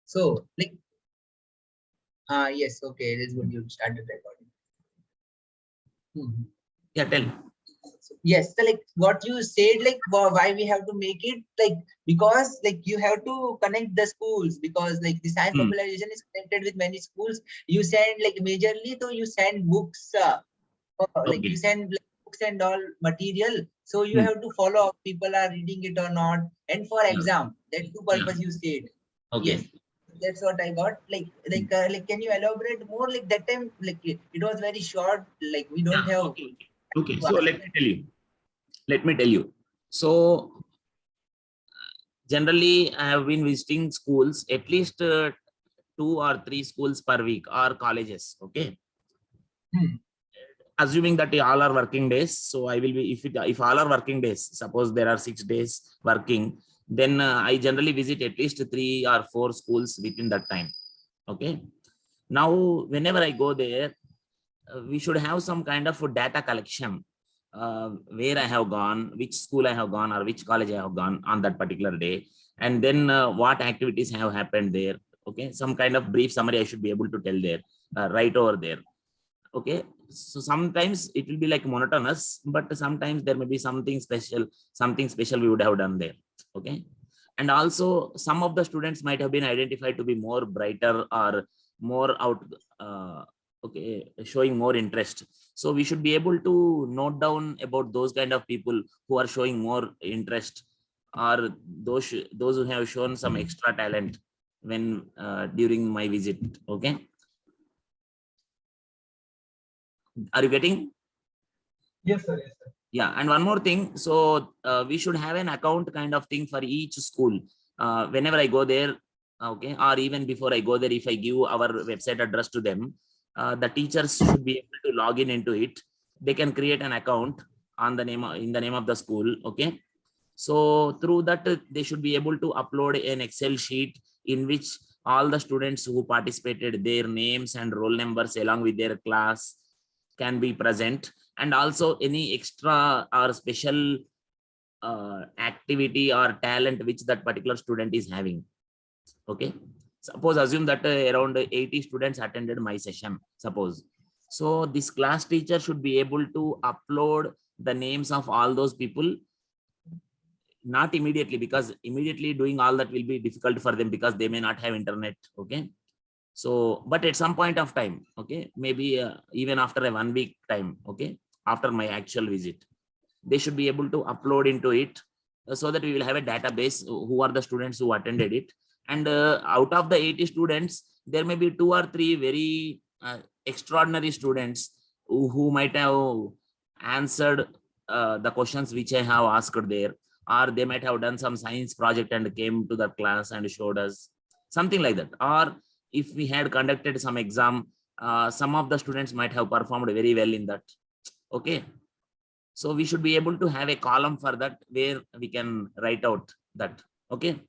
So like, yes, okay, it is good. You started recording. Yeah, tell. Yes, so like what you said, like why we have to make it, like because like you have to connect the schools, because like the science popularization is connected with many schools. You send like majorly, so you send books, like you Okay. send like, books and all material. So you have to follow up, people are reading it or not, and for Yeah. exam, that two Yeah. purpose you said. Yes, Okay. that's what I got. Like can you elaborate more? Like that time, like it was very short. Like we don't Yeah. have Okay. Okay. to So ask let me that. tell you. Let me tell you. So generally, I have been visiting schools at least 2 or 3 schools per week or colleges. Okay. Assuming that all are working days, so I will be, if all are working days, suppose there are 6 days working, then I generally visit at least 3 or 4 schools within that time. Okay. Now whenever I go there, we should have some kind of data collection, where I have gone, which school I have gone, or which college I have gone on that particular day, and then what activities have happened there. Okay, some kind of brief summary I should be able to tell there, right over there. Okay, so sometimes it will be like monotonous, but sometimes there may be something special we would have done there. Okay, and also some of the students might have been identified to be more brighter or more out, uh, okay, showing more interest. So we should be able to note down about those kind of people who are showing more interest, or those who have shown some extra talent when during my visit. Okay, are you getting? Yes, sir. Yes, sir. Yeah, and one more thing. So we should have an account kind of thing for each school. Whenever I go there, okay, or even before I go there, if I give our website address to them, the teachers should be able to log in into it. They can create an account on the name in the name of the school. Okay, so through that, they should be able to upload an Excel sheet in which all the students who participated, their names and roll numbers along with their class can be present, and also any extra or special activity or talent which that particular student is having. Okay, suppose assume that around 80 students attended my session, suppose. So this class teacher should be able to upload the names of all those people, not immediately, because immediately doing all that will be difficult for them because they may not have internet. Okay, so but at some point of time, okay, maybe even after a 1 week time, okay, after my actual visit, they should be able to upload into it, so that we will have a database who are the students who attended it. And out of the 80 students, there may be 2 or 3 very extraordinary students who might have answered the questions which I have asked there, or they might have done some science project and came to the class and showed us something like that. Or if we had conducted some exam, some of the students might have performed very well in that. Okay, so we should be able to have a column for that where we can write out that. Okay,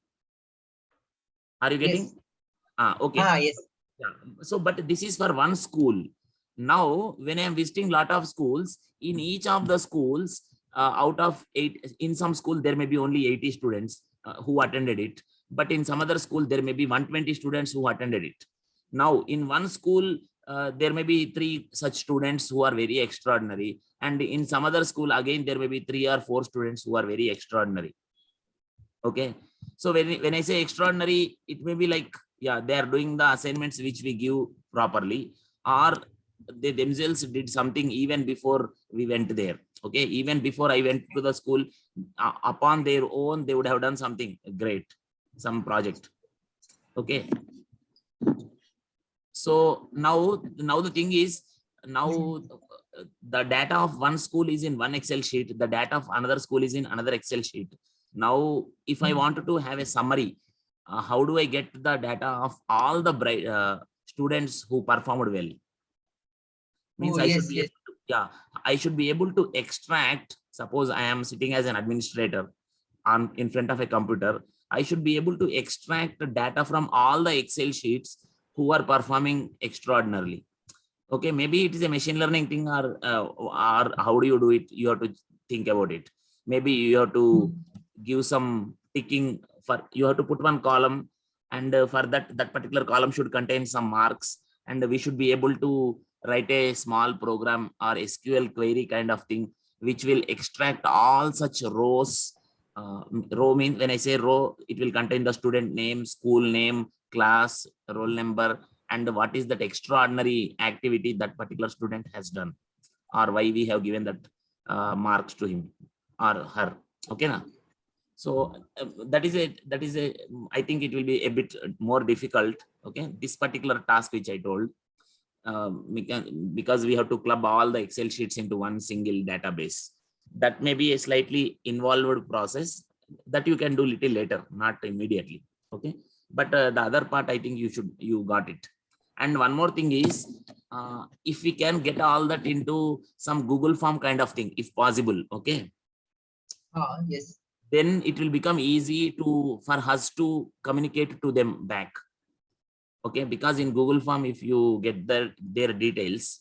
are you getting? Yes. Okay. Yes. Yeah. So but this is for one school. Now when I am visiting lot of schools, in each of the schools, out of 8, in some school there may be only 80 students who attended it, but in some other school there may be 120 students who attended it. Now in one school, there may be 3 such students who are very extraordinary, and in some other school again there may be 3 or 4 students who are very extraordinary. Okay, so when I say extraordinary, it may be like, yeah, they are doing the assignments which we give properly, or they themselves did something even before we went there. Okay, even before I went to the school, upon their own they would have done something great, some project. Okay, so now the thing is, now the data of one school is in one Excel sheet, the data of another school is in another Excel sheet. Now if I wanted to have a summary, how do I get the data of all the students who performed well? Means Oh, I should yes, be yes. able to, yeah, I should be able to extract, suppose I am sitting as an administrator on in front of a computer, I should be able to extract the data from all the Excel sheets who are performing extraordinarily. Okay, maybe it is a machine learning thing, or how do you do it? You have to think about it. Maybe you have to give some ticking for, you have to put one column And for that particular column should contain some marks, and we should be able to write a small program or SQL query kind of thing, which will extract all such rows. Row means, when I say row, it will contain the student name, school name, class, roll number, and what is that extraordinary activity that particular student has done, or why we have given that marks to him or her. Okay now. So that is a I think it will be a bit more difficult. Okay, this particular task which I told, because we have to club all the Excel sheets into one single database, that may be a slightly involved process that you can do little later, not immediately. Okay, but the other part, I think you got it. And one more thing is, if we can get all that into some Google form kind of thing, if possible. Okay, Yes. then it will become easy for us to communicate to them back. Okay, because in Google form, if you get their details,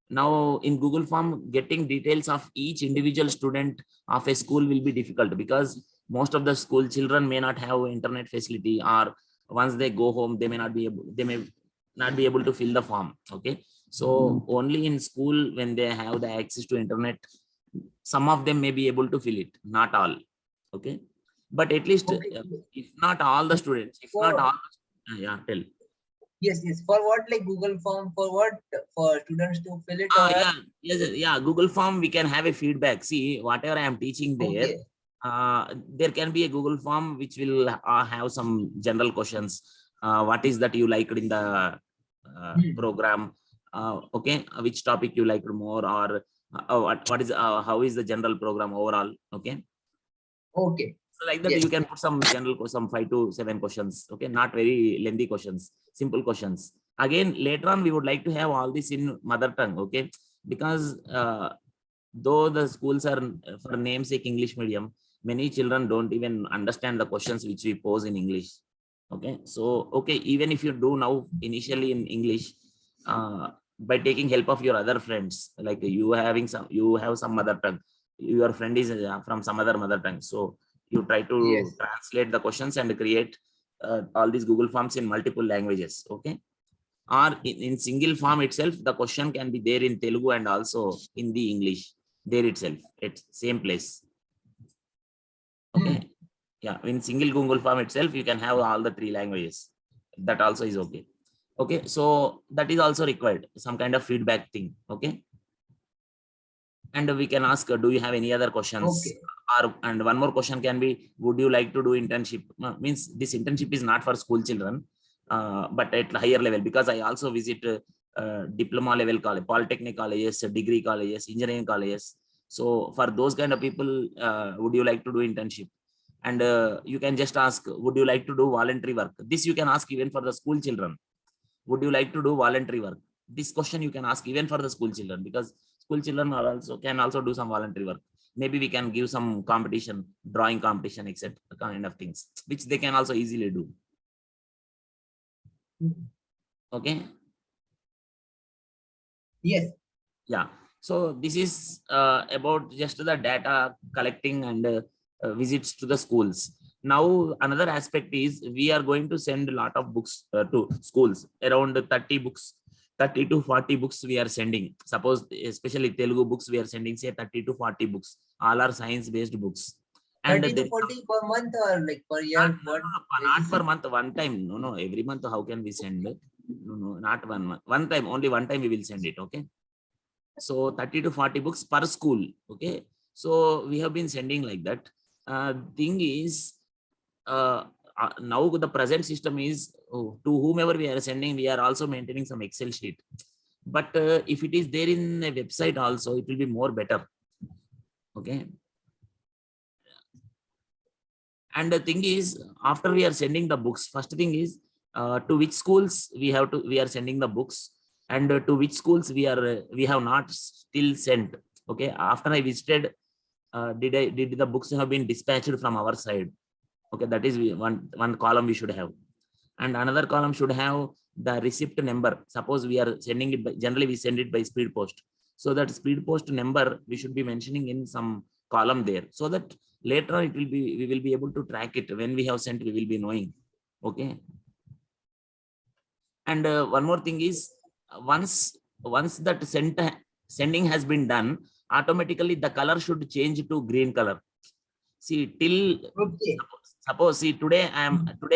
now in Google form, getting details of each individual student of a school will be difficult, because most of the school children may not have internet facility, or once they go home, they may not be able to fill the form. Okay, so only in school, when they have the access to internet, some of them may be able to fill it, not all. Okay, but at least Okay. if not all the students, if not all, yeah, tell. Yes, for what, like Google form, for what, for students to fill it, or Yeah, yeah, Google form, we can have a feedback. See, whatever I am teaching there, okay. there can be a Google form which will have some general questions. What is that you liked in the program? Okay, which topic you liked more, or what is how is the general program overall? Okay, Okay. so like that, Yes. you can put some general, some 5 to 7 questions. Okay, not very lengthy questions, simple questions. Again, later on, we would like to have all this in mother tongue. Okay, because though the schools are for namesake English medium, many children don't even understand the questions which we pose in English. Okay, so okay, even if you do now initially in English, by taking help of your other friends, like you have some mother tongue, your friend is from some other mother tongue, so you try to Yes. translate the questions and create all these Google forms in multiple languages. Okay, or in single form itself, the question can be there in Telugu and also in the English there itself at same place. Okay, yeah, in single Google form itself, you can have all the 3 languages. That also is okay. Okay, so that is also required, some kind of feedback thing. Okay, and we can ask, do you have any other questions? Okay. And one more question can be, would you like to do internship? Means this internship is not for school children, but at higher level, because I also visit diploma level college, polytechnic colleges, degree colleges, engineering colleges. So for those kind of people, would you like to do internship? And you can just ask, would you like to do voluntary work? This you can ask even for the school children. Would you like to do voluntary work? This question you can ask even for the school children, because school children can also do some voluntary work. Maybe we can give some competition, drawing competition, etc., kind of things, which they can also easily do. Okay, Yes. yeah. So this is about just the data collecting and visits to the schools. Now another aspect is, we are going to send a lot of books to schools, around 30 books, 30 to 40 books we are sending. Suppose especially Telugu books, we are sending say 30 to 40 books, all are science based books. And 30 to 40 per month, or like per year? not per month, one time. No, every month how can we send? No, not 1 month, one time, only one time we will send it. Okay, so 30 to 40 books per school. Okay, so we have been sending like that. Thing is, now the present system is, to whomever we are sending, we are also maintaining some Excel sheet. But if it is there in a website also, it will be more better. Okay, and the thing is, after we are sending the books, first thing is, to which schools we are sending the books, and to which schools we have not still sent. Okay, after I visited, did the books have been dispatched from our side? Okay, that is one column we should have. And another column should have the receipt number. Suppose we are sending it generally we send it by speed post, so that speed post number we should be mentioning in some column there, so that later on we will be able to track it. When we have sent, we will be knowing. Okay, And one more thing is, once that sending has been done, automatically the color should change to green color. See, till Okay. suppose see, today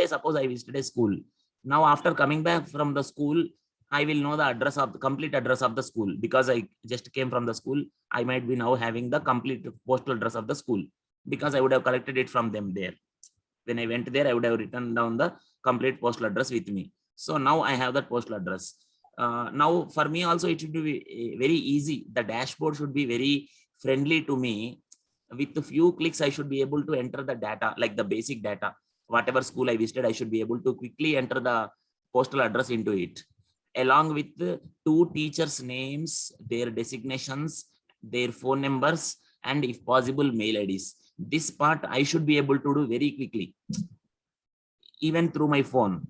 suppose I visited a school. Now after coming back from the school, I will know the address of the complete address of the school, because I just came from the school. I might be now having the complete postal address of the school, because I would have collected it from them there. When I went there, I would have written down the complete postal address with me. So now I have that postal address. Now for me also, it should be very easy. The dashboard should be very friendly to me. With a few clicks, I should be able to enter the data, like the basic data. Whatever school I visited, I should be able to quickly enter the postal address into it, along with the two teachers' names, their designations, their phone numbers, and if possible, mail IDs. This part I should be able to do very quickly, even through my phone.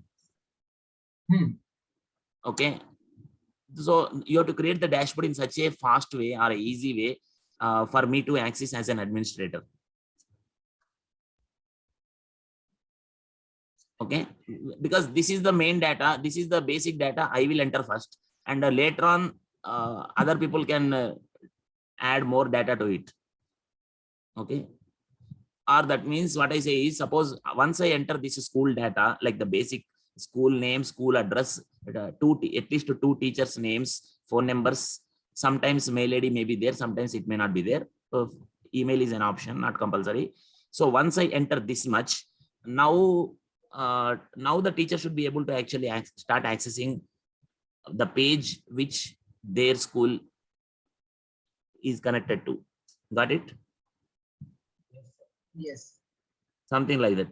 Okay. So you have to create the dashboard in such a fast way or a easy way for me to access as an administrator. Okay, because this is the main data, this is the basic data I will enter first, and later on other people can add more data to it. Okay, or that means what I say is, suppose once I enter this school data, like the basic school name, school address, at least two teachers names, phone numbers, sometimes mail ID may be there, sometimes it may not be there. So email is an option, not compulsory. So once I enter this much, now the teacher should be able to actually start accessing the page which their school is connected to. Got it? Yes. Something like that.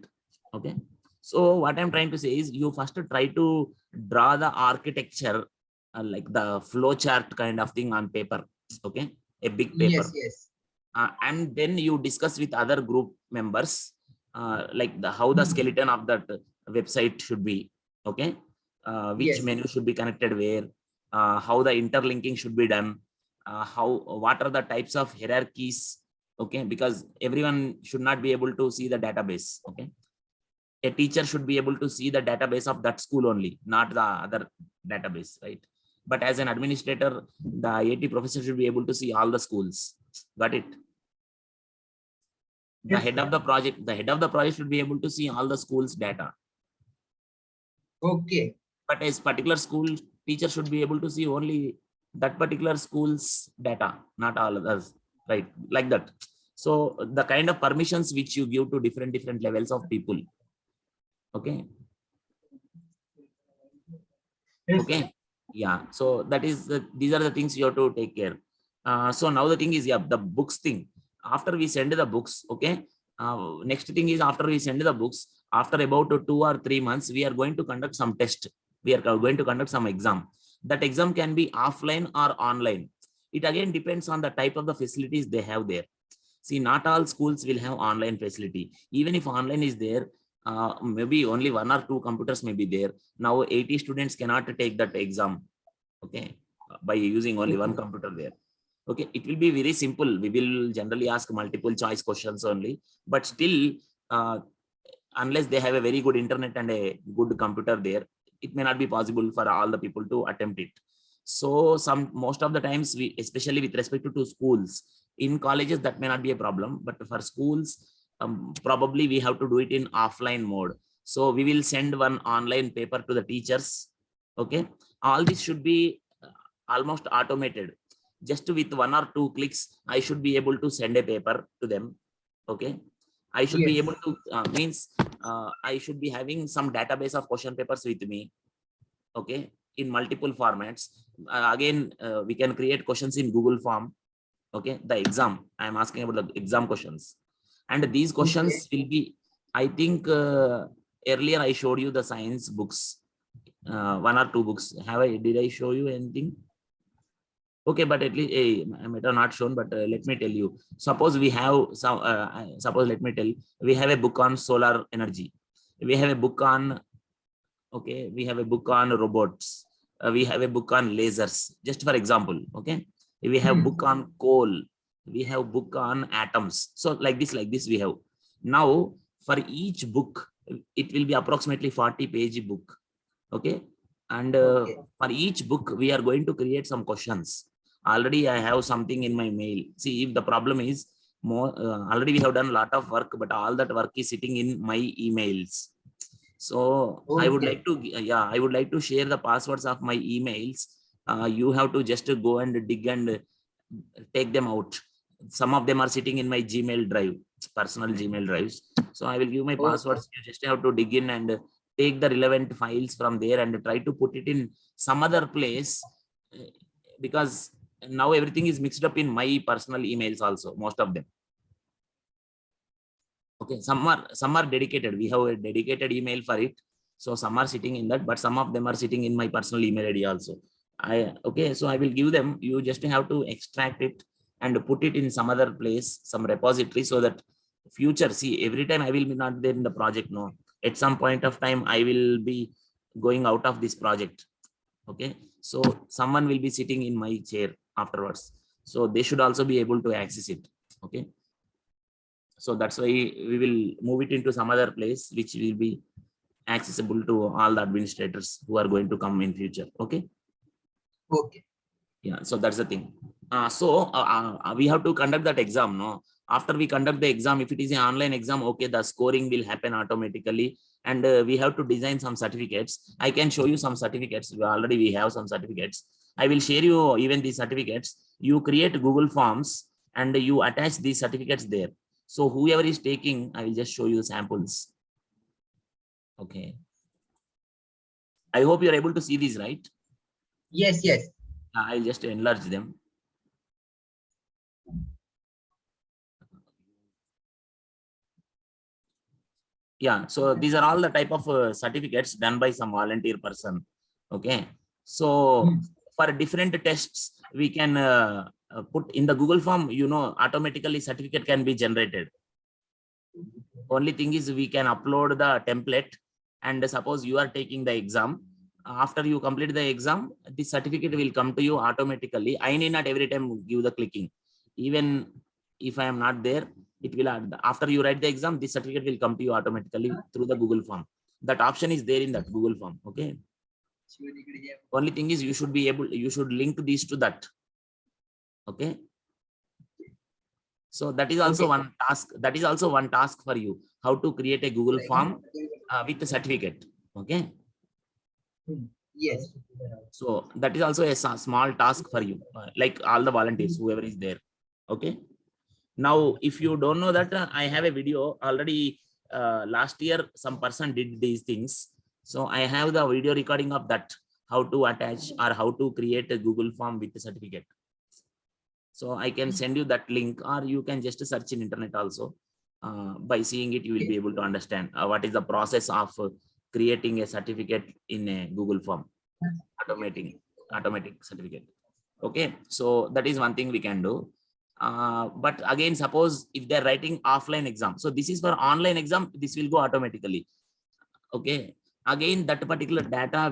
Okay, so what I'm trying to say is, you first try to draw the architecture, like the flow chart kind of thing on paper. Okay, a big paper. Yes. And then you discuss with other group members, like how the skeleton of that website should be. Okay, which Yes. menu should be connected where, how the interlinking should be done, what are the types of hierarchies. Okay, because everyone should not be able to see the database. Okay, a teacher should be able to see the database of that school only, not the other database, right? But as an administrator, the IIT professor should be able to see all the schools. Got it? The head of the project should be able to see all the schools data. Okay. But as particular school teacher should be able to see only that particular school's data, not all others, right? Like that. So the kind of permissions which you give to different levels of people. Okay. Okay, yeah, so that is these are the things you have to take care. So now the thing is, yeah, the books thing. After we send the books, okay, next thing is, after we send the books, after about 2 or 3 months, we are going to conduct some test. We are going to conduct some exam. That exam can be offline or online. It again depends on the type of the facilities they have there. See, not all schools will have online facility. Even if online is there, maybe only 1 or 2 computers may be there. Now 80 students cannot take that exam, okay, by using only one computer there. Okay, it will be very simple. We will generally ask multiple choice questions only, but still, unless they have a very good internet and a good computer there, it may not be possible for all the people to attempt it. So most of the times, we, especially with respect to schools, in colleges that may not be a problem, but for schools, probably we have to do it in offline mode. So we will send one online paper to the teachers. Okay, all this should be almost automated. Just with 1 or 2 clicks, I should be able to send a paper to them. Okay, I should be able to means I should be having some database of question papers with me. Okay, in multiple formats. Again, we can create questions in Google form. Okay, the exam, I am asking about the exam questions, and these questions will be, I think, earlier I showed you the science books, 1 or 2 books. Did I show you anything? Okay, but at least I might have not shown, but let me tell you. Suppose we have some. Let me tell you, we have a book on solar energy. We have a book on. Okay, we have a book on robots. We have a book on lasers. Just for example, okay. We have book on coal. We have book on atoms. So like this we have. Now for each book, it will be approximately 40-page book. Okay, And Okay. for each book, we are going to create some questions. Already I have something in my mail. See, if the problem is more, already we have done a lot of work, but all that work is sitting in my emails. So I would Okay. like to, yeah, I would like to share the passwords of my emails. You have to just go and dig and take them out. Some of them are sitting in my Gmail drive, personal Gmail drives. So I will give my Okay. passwords. You just have to dig in and take the relevant files from there and try to put it in some other place, because now everything is mixed up in my personal emails also, most of them. Okay, some are dedicated. We have a dedicated email for it. So some are sitting in that, but some of them are sitting in my personal email ID also. Okay, so I will give them. You just have to extract it and put it in some other place, some repository, so that future, see, every time I will be not there in the project. No, at some point of time I will be going out of this project. Okay, so someone will be sitting in my chair afterwards. So they should also be able to access it. Okay, so that's why we will move it into some other place which will be accessible to all the administrators who are going to come in future. Okay, Okay. yeah, so that's the thing. We have to conduct that exam. No, after we conduct the exam, if it is an online exam, okay, the scoring will happen automatically, and we have to design some certificates. I can show you some certificates. We have some certificates. I will share you even these certificates. You create Google Forms and you attach these certificates there. So whoever is taking, I will just show you samples. Okay, I hope you are able to see these, right? Yes. Yes. I'll just enlarge them. Yeah, so these are all the type of certificates done by some volunteer person. Okay, so for different tests, we can put in the Google form, automatically certificate can be generated. Only thing is we can upload the template, and suppose you are taking the exam. After you complete the exam, the certificate will come to you automatically. I need not every time give the clicking. Even if I am not there, it will after you write the exam, this certificate will come to you automatically through the Google form. That option is there in that Google form. Okay. Only thing is you should link these to that. Okay. So that is also Okay. one task. That is also one task for you, how to create a Google form with the certificate. Okay. Yes. So that is also a small task for you, like all the volunteers, whoever is there. Okay. Now, if you don't know that, I have a video already. Last year, some person did these things. So I have the video recording of that, how to attach or how to create a Google form with the certificate. So I can send you that link, or you can just search in internet also. By seeing it, you will be able to understand what is the process of creating a certificate in a Google form, automatic certificate. Okay, so that is one thing we can do. But again, suppose if they're writing offline exam, so this is for online exam, this will go automatically. Okay, again, that particular data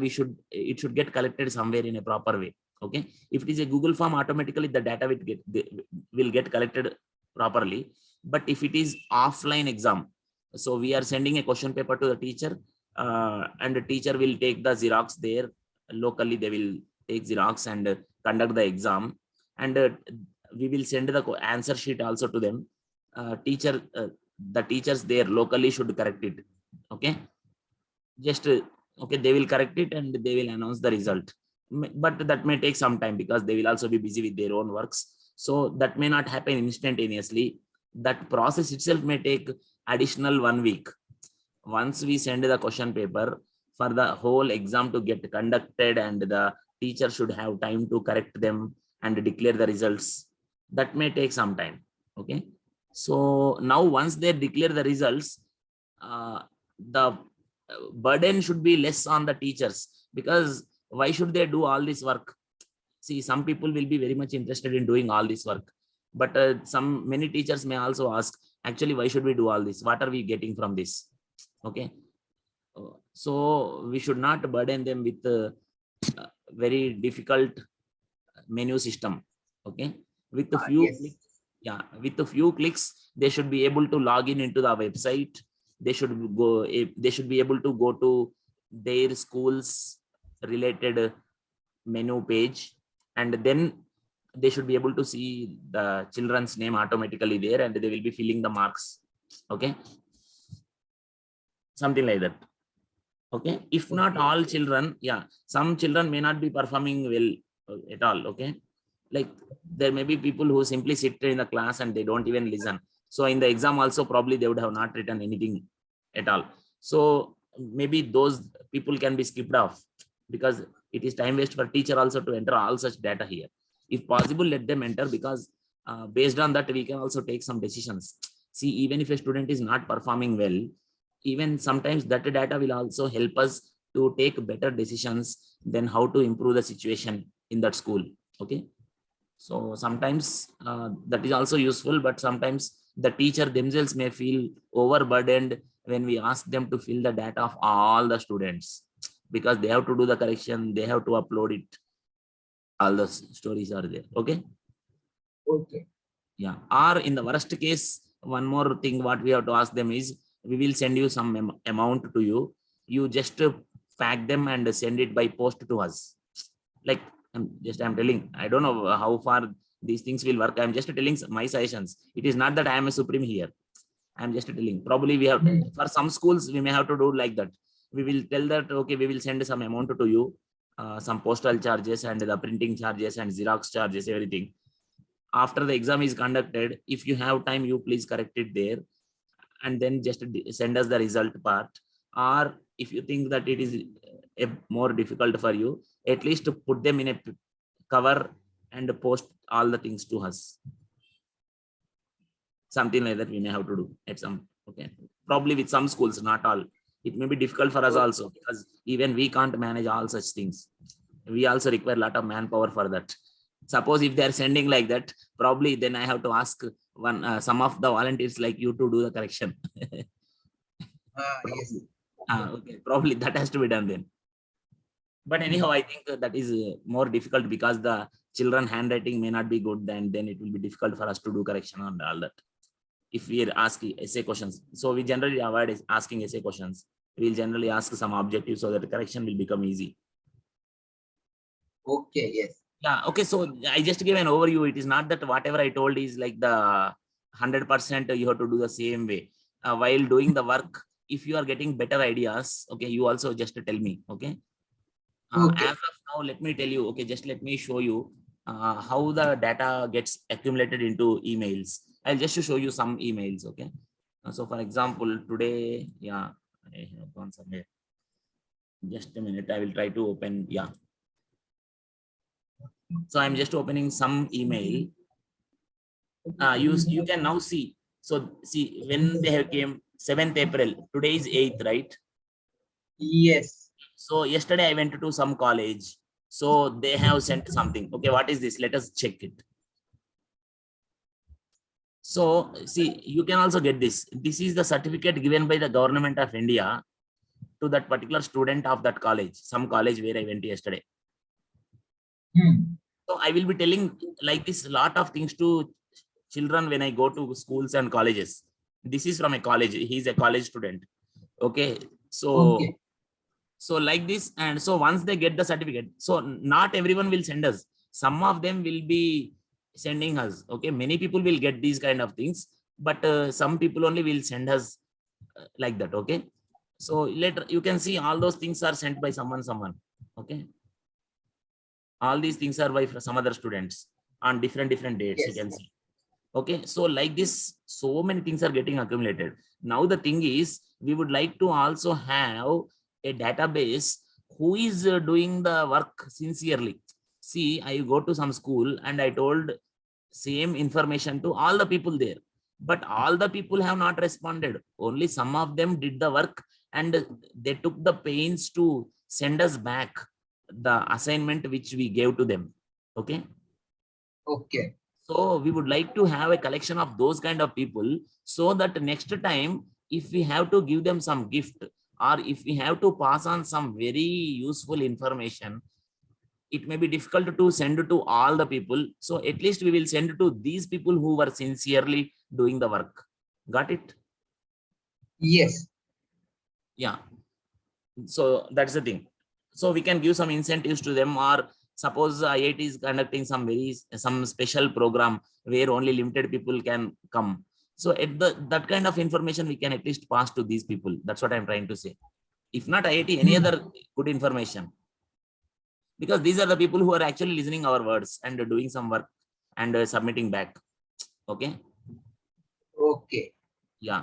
it should get collected somewhere in a proper way. Okay, if it is a Google form, automatically the data will get collected properly. But if it is offline exam, so we are sending a question paper to the teacher, and the teacher will take the Xerox there locally. They will take Xerox and conduct the exam, and we will send the answer sheet also to them. The teachers there locally should correct it. Okay, just okay, they will correct it and they will announce the result. But that may take some time because they will also be busy with their own works. So that may not happen instantaneously. That process itself may take additional 1 week. Once we send the question paper, for the whole exam to get conducted and the teacher should have time to correct them and declare the results, that may take some time. Okay, so now once they declare the results, the burden should be less on the teachers, because why should they do all this work? See, some people will be very much interested in doing all this work, but many teachers may also ask, actually, why should we do all this? What are we getting from this? Okay, so we should not burden them with very difficult menu system. Okay, with a few Yes. clicks, yeah, with a few clicks, they should be able to log in into the website. They should be able to go to their school's related menu page, and then they should be able to see the children's name automatically there, and they will be filling the marks. Okay, something like that. Okay, if not all children, yeah, some children may not be performing well at all. Okay, like there may be people who simply sit in the class and they don't even listen. So in the exam also probably they would have not written anything at all. So maybe those people can be skipped off, because it is time waste for teacher also to enter all such data here. If possible, let them enter, because based on that we can also take some decisions. See, even if a student is not performing well, even sometimes that data will also help us to take better decisions than how to improve the situation in that school. Okay, so sometimes that is also useful, but sometimes the teacher themselves may feel overburdened when we ask them to fill the data of all the students, because they have to do the correction, they have to upload it, all the stories are there. Okay, Okay. yeah. Or in the worst case, one more thing what we have to ask them is, we will send you some amount to you, you just pack them and send it by post to us. Like, I'm telling, I don't know how far these things will work. I'm just telling my suggestions. It is not that I am a supreme here. I'm just telling, probably we have for some schools we may have to do like that. We will tell that, okay, we will send some amount to you, some postal charges and the printing charges and Xerox charges, everything. After the exam is conducted, if you have time, you please correct it there, and then just send us the result part. Or if you think that it is more difficult for you, at least put them in a cover and post all the things to us. Something like that we may have to do at some. Okay, probably with some schools, not all. It may be difficult for us also, because even we can't manage all such things. We also require a lot of manpower for that. Suppose if they are sending like that, probably then I have to ask some of the volunteers like you to do the correction. Yes. Okay, probably that has to be done then. But anyhow, I think that is more difficult, because the children handwriting may not be good, and then it will be difficult for us to do correction on all that. If we are asking essay questions, so we generally avoid asking essay questions. We'll generally ask some objective, so that the correction will become easy. Okay, yes. Yeah, okay, so I just gave an overview. It is not that whatever I told is like the 100% you have to do the same way. While doing the work, if you are getting better ideas, okay, you also just tell me. Okay, Okay. as of now, let me tell you, okay, just let me show you how the data gets accumulated into emails. I'll just show you some emails. Okay, so for example, today, yeah, I have gone somewhere. Just a minute, I will try to open. Yeah, so I'm just opening some email. You can now see. So see, when they have came 7th April, today is 8th, right? Yes. So yesterday I went to some college. So they have sent something. Okay, what is this? Let us check it. So see, you can also get this. This is the certificate given by the government of India to that particular student of that college, some college where I went yesterday. So I will be telling like this lot of things to children when I go to schools and colleges. This is from a college. He's a college student. Okay. So, so like this. And so once they get the certificate, so not everyone will send us. Some of them will be sending us. Okay. Many people will get these kind of things, but some people only will send us like that. Okay. So later you can see all those things are sent by someone. Okay. All these things are by some other students on different dates. Yes. You can see. Okay, so like this, so many things are getting accumulated. Now the thing is, we would like to also have a database who is doing the work sincerely. See, I go to some school and I told same information to all the people there, but all the people have not responded. Only some of them did the work, and they took the pains to send us back the assignment which we gave to them. Okay. Okay. So we would like to have a collection of those kind of people, so that next time, if we have to give them some gift, or if we have to pass on some very useful information, it may be difficult to send to all the people. So at least we will send to these people who were sincerely doing the work. Got it? Yes. Yeah. So that's the thing. So we can give some incentives to them, or suppose IIT is conducting some special program where only limited people can come. So at that kind of information we can at least pass to these people. That's what I'm trying to say. If not IIT, any other good information, because these are the people who are actually listening our words and doing some work and submitting back. Okay. Okay. Yeah.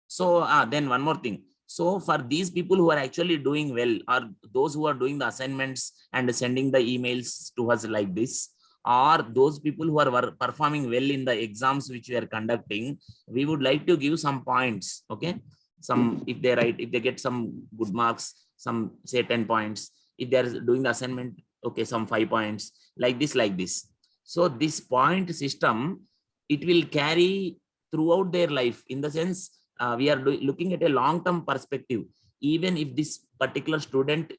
So then one more thing. So for these people who are actually doing well, or those who are doing the assignments and sending the emails to us like this, or those people who are performing well in the exams which we are conducting, we would like to give some points. Okay. Some, if they write, if they get some good marks, some say 10 points. If they are doing the assignment, okay, some 5 points, like this, like this. So this point system, it will carry throughout their life, in the sense, we are looking at a long-term perspective. Even if this particular student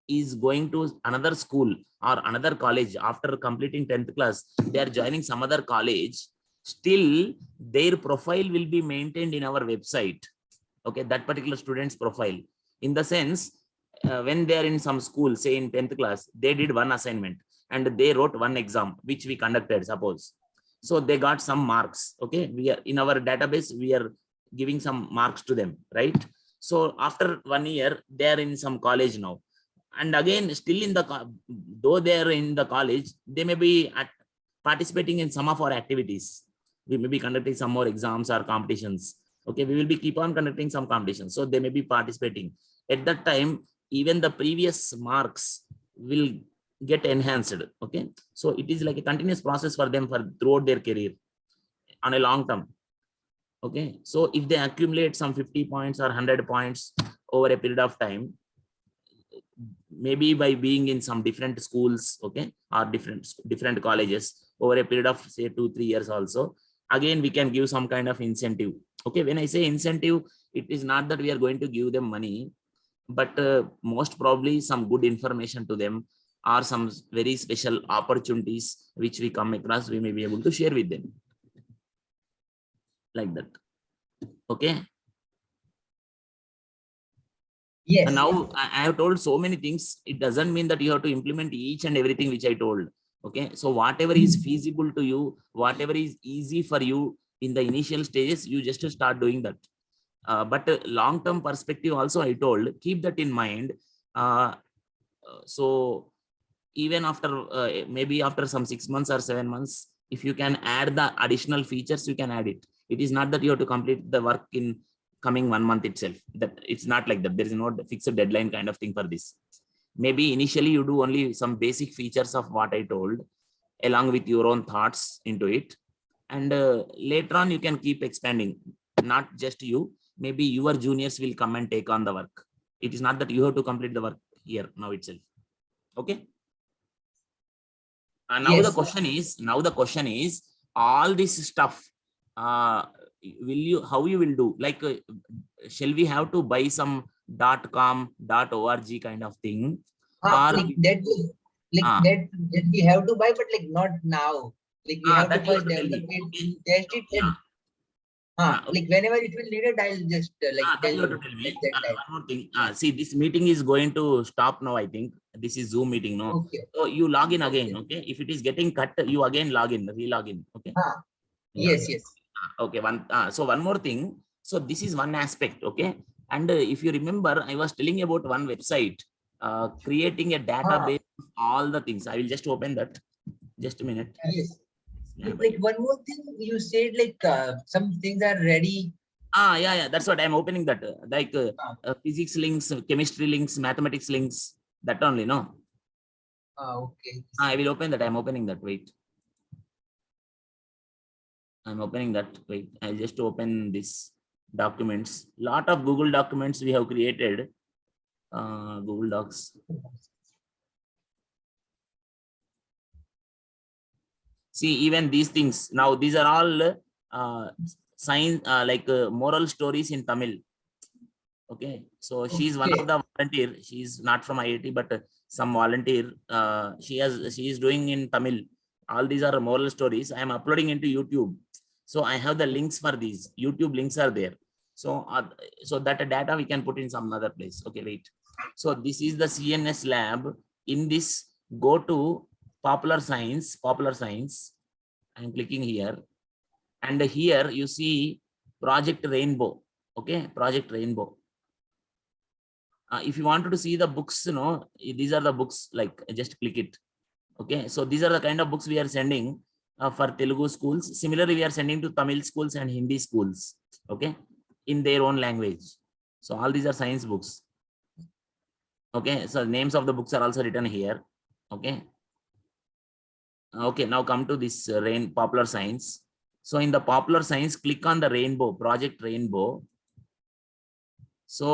is going to another school or another college after completing 10th class, they are joining some other college, still their profile will be maintained in our website. Okay, that particular student's profile, in the sense, when they are in some school, say in 10th class, they did one assignment and they wrote one exam which we conducted, suppose. So they got some marks. Okay, we are in our database, we are giving some marks to them, right? So after 1 year, they are in some college now, and again still in the, though they are in the college, they may be participating in some of our activities. We may be conducting some more exams or competitions. Okay, we will be keep on conducting some competitions, so they may be participating. At that time, even the previous marks will get enhanced. Okay, so it is like a continuous process for them for throughout their career on a long term. Okay, so if they accumulate some 50 points or 100 points over a period of time, maybe by being in some different schools, okay, or different colleges over a period of say 2-3 years also, again we can give some kind of incentive. Okay, when I say incentive, it is not that we are going to give them money, but most probably some good information to them, or some very special opportunities which we come across, we may be able to share with them, like that. Okay. Yes. And now I have told so many things. It doesn't mean that you have to implement each and everything which I told. Okay, so whatever is feasible to you, whatever is easy for you in the initial stages, you just start doing that. But long-term perspective also, I told, keep that in mind. So even after maybe after some 6 months or 7 months, if you can add the additional features, you can add it. It is not that you have to complete the work in coming 1 month itself. That it's not like that. There is no fixed deadline kind of thing for this. Maybe initially you do only some basic features of what I told, along with your own thoughts into it, and later on you can keep expanding. Not just you, maybe your juniors will come and take on the work. It is not that you have to complete the work here now itself. Okay. Now Yes. the question is, all this stuff, how you will do? Like, shall we have to buy some .com, .org kind of thing? Or like that, that we have to buy, but like not now. Like we have to first develop it, okay. test it, and Okay. like whenever it will need it, I'll just like That tell you have you to tell at me. that time. One more thing. See, this meeting is going to stop now, I think. This is Zoom meeting, no? Okay. So you log in again, Okay. okay? If it is getting cut, you again re-log in, okay? Yeah. Yes. Yes. Okay. So one more thing. So this is one aspect, okay? And if you remember, I was telling you about one website, creating a database of all the things. I will just open that. Just a minute. Yes. Yeah. Like one more thing, you said like some things are ready. Yeah. That's what I'm opening that. Like physics links, chemistry links, mathematics links. That only, no? Okay. I will open that. I'm opening that. Wait. I'm opening that. Wait. I'll just open this documents. Lot of Google documents we have created. Google Docs. See, even these things. Now, these are all moral stories in Tamil. Okay, so she's one of the volunteer. She's not from IIT, but some volunteer. She is doing in Tamil. All these are moral stories. I am uploading into YouTube. So I have the links for these. YouTube links are there. So that data we can put in some other place. Okay, wait. So this is the CNS lab. In this, go to popular science. I'm clicking here, and here you see Project Rainbow. Okay, Project Rainbow. If you wanted to see the books, these are the books. Like, just click it. Okay, so these are the kind of books we are sending for Telugu schools. Similarly, we are sending to Tamil schools and Hindi schools. Okay, in their own language. So all these are science books. Okay, so names of the books are also written here. Okay. Okay, now come to this popular science. So in the popular science, click on the rainbow, Project Rainbow. So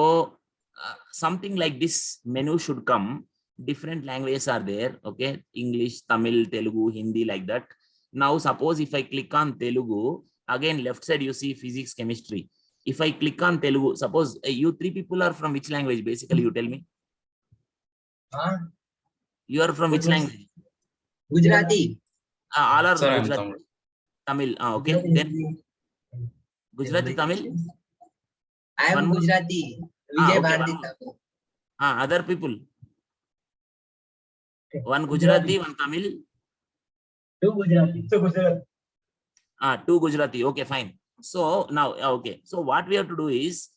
something like this menu should come. Different languages are there. Okay, English, Tamil, Telugu, Hindi, like that. Now suppose if I click on Telugu, again left side you see physics, chemistry. If I click on Telugu, suppose you three people are from which language? Basically, you tell me. You are from which language? Gujarati. All are Sir, Gujarati. Tamil. Okay. Then Gujarati, Tamil. I am Gujarati. Vijay Bharati. Other people. One Gujarati, one Tamil. Two Gujarati. Two Gujarati. Okay, fine. So now, okay. So what we have to do is,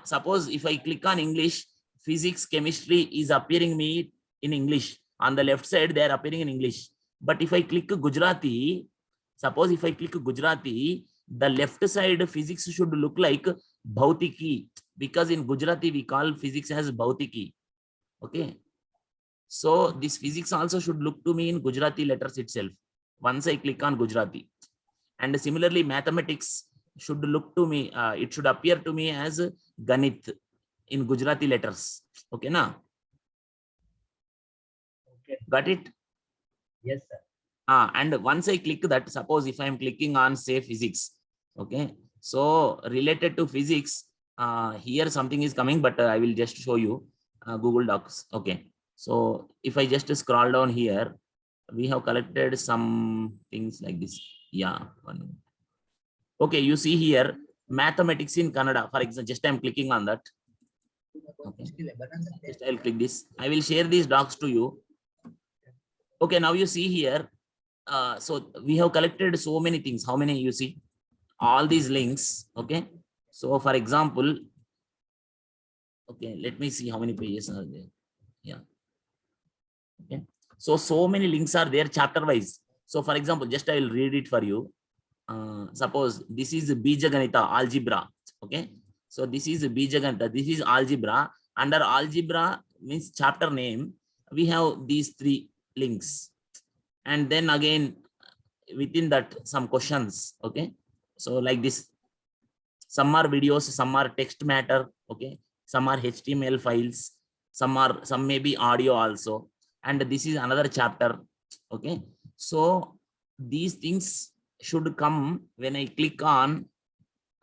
suppose if I click on English, physics, chemistry is appearing me in English. On the left side, they are appearing in English. But if I click Gujarati, suppose if I click Gujarati, the left side physics should look like Bhautiki, because in Gujarati we call physics as Bhautiki. Okay. So this physics also should look to me in Gujarati letters itself once I click on Gujarati. And similarly, mathematics should look to me, it should appear to me as Ganit in Gujarati letters. Okay, na? Okay. Got it? Yes, sir. And once I click that, suppose if I am clicking on say physics, okay, so related to physics, here something is coming, but I will just show you Google Docs. Okay, so if I just scroll down here, we have collected some things like this. Yeah. Okay, you see here mathematics in Kannada, for example. Just I'm clicking on that. Okay. Just I'll click this. I will share these docs to you. Okay, now you see here. So we have collected so many things. How many you see? All these links. Okay. So for example, okay, let me see how many pages are there. Yeah. Okay. So many links are there chapter wise. So for example, just I will read it for you. Suppose this is Bijaganita, algebra. Okay. So this is Bijaganita. This is algebra. Under algebra means chapter name. We have these three links. And then again, within that, some questions. Okay. So like this, some are videos, some are text matter. Okay. Some are HTML files. Some may be audio also. And this is another chapter. Okay. So these things should come when I click on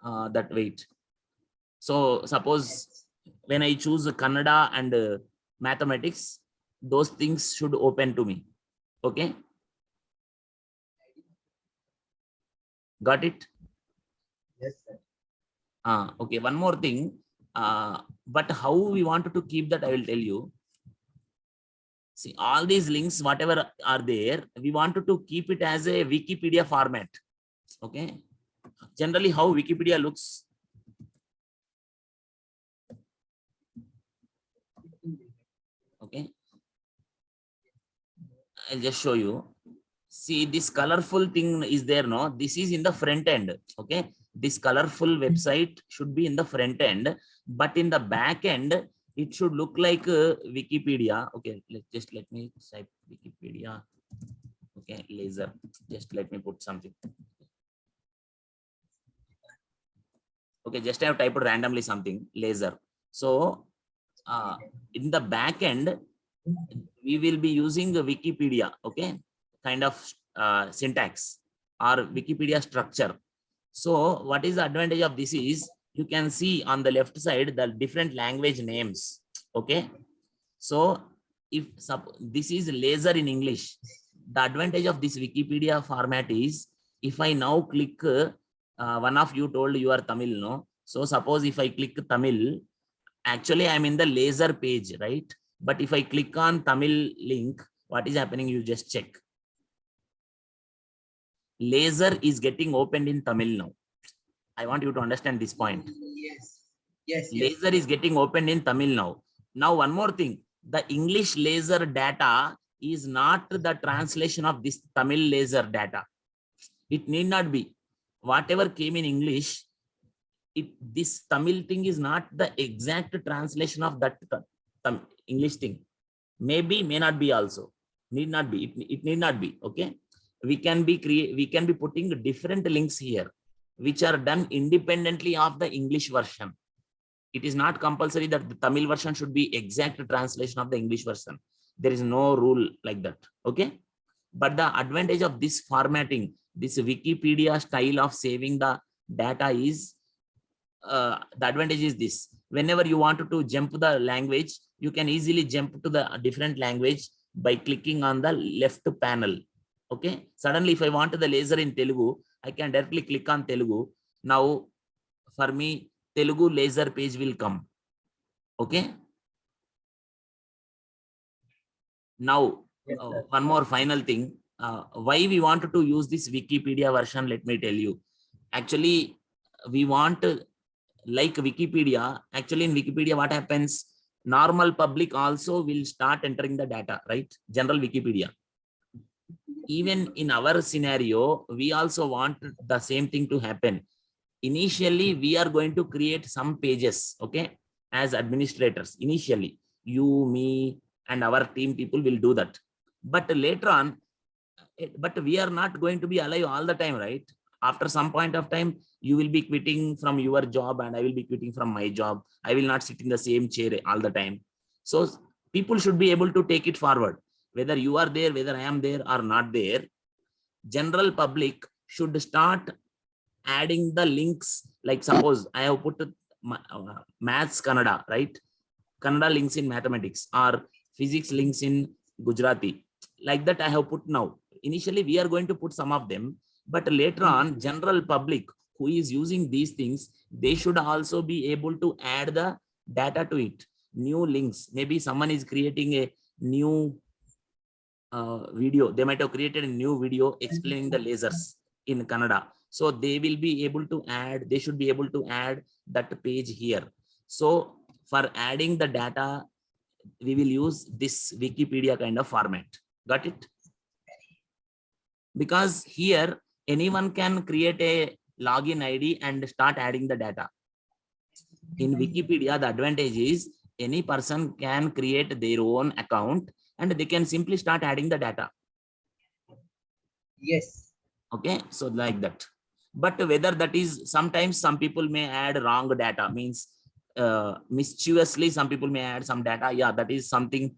that. Wait. So suppose when I choose Kannada and mathematics, those things should open to me. Okay. Got it? Yes, sir. Okay. One more thing. But how we wanted to keep that, I will tell you. See, all these links, whatever are there, we wanted to keep it as a Wikipedia format. Okay. Generally, how Wikipedia looks. Okay. I'll just show you. See, this colorful thing is there, no? This is in the front end. Okay. This colorful website should be in the front end, but in the back end, it should look like Wikipedia. Okay, let me type Wikipedia. Okay, laser. Just let me put something. Okay, just I have typed randomly something, laser. So in the back end, we will be using the Wikipedia. Okay, kind of syntax or Wikipedia structure. So what is the advantage of this is, you can see on the left side the different language names. Okay. So if this is laser in English, the advantage of this Wikipedia format is, if I now click, one of you told you are Tamil, no? So suppose if I click Tamil, actually I'm in the laser page, right? But if I click on Tamil link, what is happening? You just check. Laser is getting opened in Tamil now. I want you to understand this point. Yes. Yes. Laser is getting opened in Tamil now. Now, one more thing. The English laser data is not the translation of this Tamil laser data. It need not be. Whatever came in English, this Tamil thing is not the exact translation of that English thing. Maybe, may not be also. Need not be. It need not be. Okay. We can be putting different links here, which are done independently of the English version. It is not compulsory that the Tamil version should be exact translation of the English version. There is no rule like that. Okay. But the advantage of this formatting, this Wikipedia style of saving the data is, the advantage is this. Whenever you want to jump the language, you can easily jump to the different language by clicking on the left panel. Okay. Suddenly, if I want the laser in Telugu, I can directly click on Telugu. Now, for me, Telugu laser page will come. Okay. Now, one more final thing. Why we wanted to use this Wikipedia version, let me tell you. Actually, we want, like Wikipedia, actually in Wikipedia, what happens? Normal public also will start entering the data, right? General Wikipedia. Even in our scenario, we also want the same thing to happen. Initially, we are going to create some pages, okay, as administrators. Initially, you, me, and our team people will do that. But later on, but we are not going to be alive all the time, right? After some point of time, you will be quitting from your job and I will be quitting from my job. I will not sit in the same chair all the time. So people should be able to take it forward. Whether you are there, whether I am there or not there, general public should start adding the links. Like suppose I have put maths Kannada, right? Kannada links in mathematics or physics links in Gujarati. Like that I have put now. Initially, we are going to put some of them, but later on, general public who is using these things, they should also be able to add the data to it. New links. Maybe someone is creating a new video. They might have created a new video explaining the lasers in Kannada. So they will be able to add, they should be able to add that page here. So for adding the data, we will use this Wikipedia kind of format. Got it? Because here anyone can create a login ID and start adding the data. In Wikipedia, the advantage is any person can create their own account and they can simply start adding the data. Yes. Okay, so like that. But whether that is, sometimes some people may add wrong data, means mischievously some people may add some data. Yeah, that is something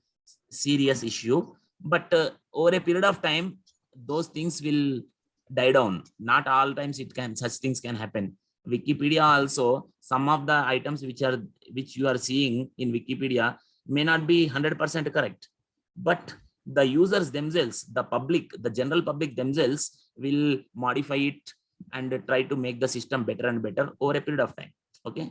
serious issue. But over a period of time, those things will die down. Not all times such things can happen. Wikipedia also, some of the items which you are seeing in Wikipedia may not be 100% correct, but the users themselves, the public, the general public themselves will modify it and try to make the system better and better over a period of time. Okay.